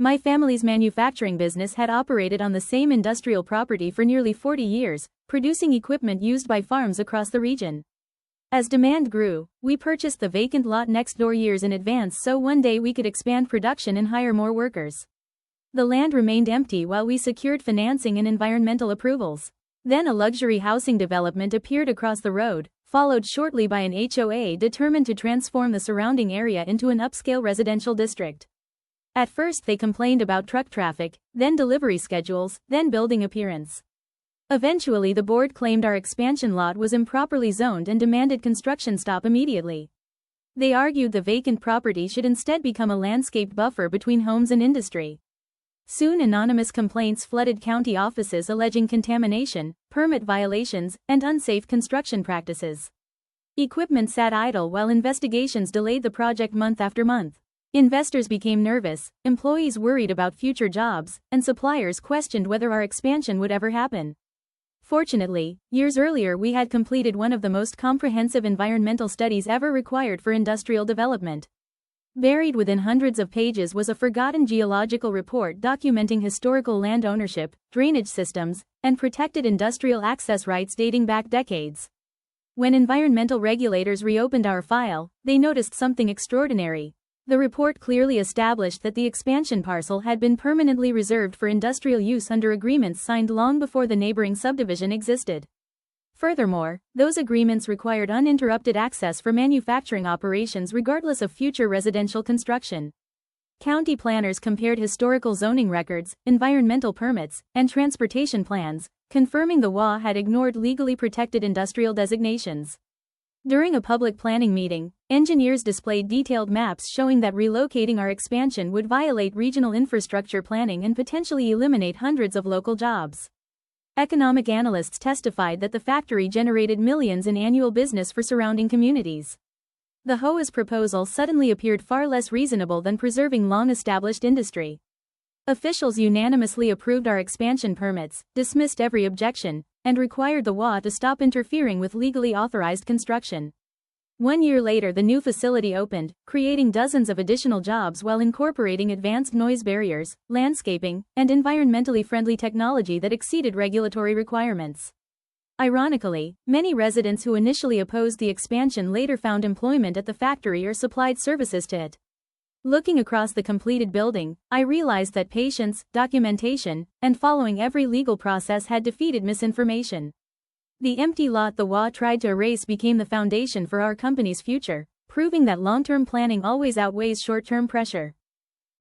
My family's manufacturing business had operated on the same industrial property for nearly 40 years, producing equipment used by farms across the region. As demand grew, we purchased the vacant lot next door years in advance so one day we could expand production and hire more workers. The land remained empty while we secured financing and environmental approvals. Then a luxury housing development appeared across the road, followed shortly by an HOA determined to transform the surrounding area into an upscale residential district. At first they complained about truck traffic, then delivery schedules, then building appearance. Eventually the board claimed our expansion lot was improperly zoned and demanded construction stop immediately. They argued the vacant property should instead become a landscaped buffer between homes and industry. Soon anonymous complaints flooded county offices alleging contamination, permit violations, and unsafe construction practices. Equipment sat idle while investigations delayed the project month after month. Investors became nervous, employees worried about future jobs, and suppliers questioned whether our expansion would ever happen. Fortunately, years earlier we had completed one of the most comprehensive environmental studies ever required for industrial development. Buried within hundreds of pages was a forgotten geological report documenting historical land ownership, drainage systems, and protected industrial access rights dating back decades. When environmental regulators reopened our file, they noticed something extraordinary. The report clearly established that the expansion parcel had been permanently reserved for industrial use under agreements signed long before the neighboring subdivision existed. Furthermore, those agreements required uninterrupted access for manufacturing operations regardless of future residential construction. County planners compared historical zoning records, environmental permits, and transportation plans, confirming the HOA had ignored legally protected industrial designations. During a public planning meeting, engineers displayed detailed maps showing that relocating our expansion would violate regional infrastructure planning and potentially eliminate hundreds of local jobs. Economic analysts testified that the factory generated millions in annual business for surrounding communities. The HOA's proposal suddenly appeared far less reasonable than preserving long-established industry. Officials unanimously approved our expansion permits, dismissed every objection, and required the HOA to stop interfering with legally authorized construction. 1 year later the new facility opened, creating dozens of additional jobs while incorporating advanced noise barriers, landscaping, and environmentally friendly technology that exceeded regulatory requirements. Ironically, many residents who initially opposed the expansion later found employment at the factory or supplied services to it. Looking across the completed building, I realized that patience, documentation, and following every legal process had defeated misinformation. The empty lot the HOA tried to erase became the foundation for our company's future, proving that long-term planning always outweighs short-term pressure.